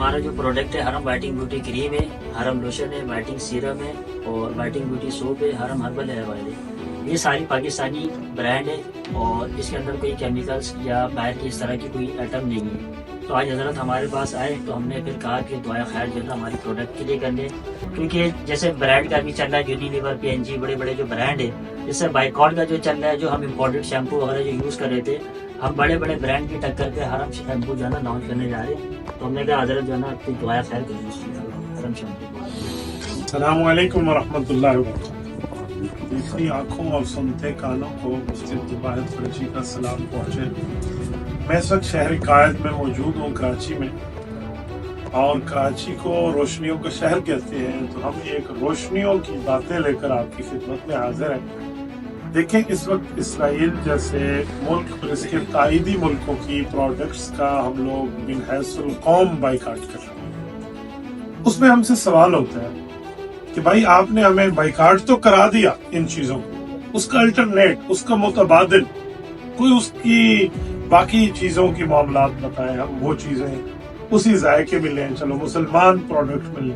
हमारा जो प्रोडक्ट है हरम वाइटिंग ब्यूटी क्रीम है, हरम लोशन है, वाइटिंग सीरम है और वाइटिंग ब्यूटी सोप है, हरम हर्बल हेयर ऑयल है। ये सारी पाकिस्तानी ब्रांड है और इसके अंदर कोई केमिकल्स या बाहर की इस तरह की कोई आइटम नहीं है। तो आज हजरत हमारे पास आए तो हमने फिर कहा कि दुआ खैर जो है हमारी प्रोडक्ट के लिए कर लें, क्योंकि जैसे ब्रांड का भी चल रहा है यूनिलीवर, PNG, बड़े बड़े जो ब्रांड है, जैसे बाइकॉन का जो चल रहा है, जो हम इम्पोर्टेड शैम्पू वगैरह जो यूज़ कर रहे थे, हम बड़े बड़े ब्रांड की टक्कर पे हरम शैम्पू जो है ना लॉन्च करने जा रहे हैं। तो हमने कहा हजरत जो है ना अपनी दुआ खैर कर हरम शैम्पू। अस्सलामु अलैकुम वरहमतुल्लाहि वबरकातुहू। देखती आंखों और सुनते कानों को मुफ्ती अब्दुल कुरैशी का सलाम पहुँचे। मैं इस वक्त शहर कायद में मौजूद हूँ, कराची में, और कराची को रोशनियों का शहर कहते हैं, तो हम एक रोशनियों की बातें लेकर आपकी खिदमत में हाजिर हैं। देखें, इस वक्त इसराइल जैसे मुल्क और इसके ताईदी मुल्कों की प्रोडक्ट्स का हम लोग बिन हैसुल कौम बाइकाट कर रहे हैं। उसमें हमसे सवाल होता है कि भाई आपने हमें बाइकाट तो करा दिया इन चीजों को, उसका अल्टरनेट, उसका मुतबादिल, कोई उसकी बाकी चीजों की मामलात बताएं, हम वो चीजें उसी जायके मिले, चलो मुसलमान प्रोडक्ट मिले।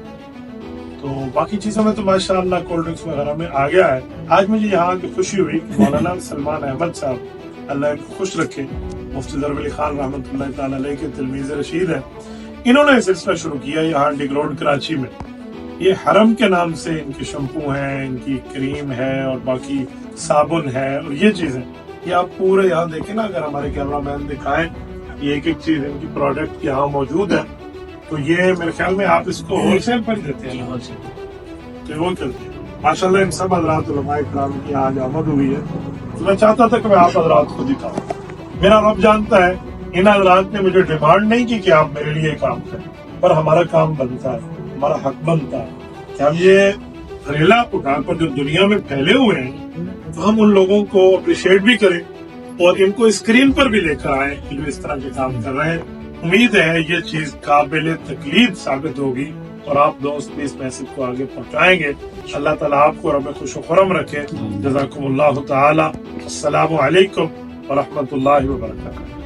तो बाकी चीजों में तो माशाअल्लाह कोल्ड ड्रिंक्स वगैरह में आ गया है। आज मुझे यहाँ की खुशी हुई कि मौलाना सलमान अहमद साहब, अल्लाह इनको खुश रखे, मुफ्ती ज़रब अली खान रहमतुल्लाह ताला अलैह के तिलमीज़ रशीद है, इन्होंने सिलसिला शुरू किया यहाँ डिग रोड कराची में। ये हरम के नाम से इनके शैम्पू हैं, इनकी क्रीम है और बाकी साबुन है और ये चीजें, ये आप पूरे यहाँ देखें ना, अगर हमारे कैमरामैन दिखाएं, ये एक एक चीज इनकी प्रोडक्ट यहाँ मौजूद है। तो ये मेरे ख्याल में आप इसको होलसेल पर देते हैं, तो वो करते हैं। माशाल्लाह इन सब हज़रात उलमाए किराम की आज आमद हुई है, तो मैं चाहता था कि मैं आप हज़रात को दिखाऊं। मेरा रब जानता है, इन हज़रात ने मुझे डिमांड नहीं की कि आप मेरे लिए काम करें, पर हमारा काम बनता है, हमारा हक बनता है कि हम ये रेला उठाकर जो दुनिया में फैले हुए हैं, तो हम उन लोगों को अप्रिशिएट भी करें और इनको स्क्रीन पर भी लेकर आए कि जो इस तरह के काम कर रहे हैं। उम्मीद है ये चीज काबिल तकलीफ साबित होगी और आप दोस्त भी इस मैसेज को आगे पहुंचाएंगे। अल्लाह ताला आपको रब खुश खुरम रखे। जज़ाकुमुल्लाहु ताला। अस्सलामु अलैकुम व रहमतुल्लाहि व बरकातुहू।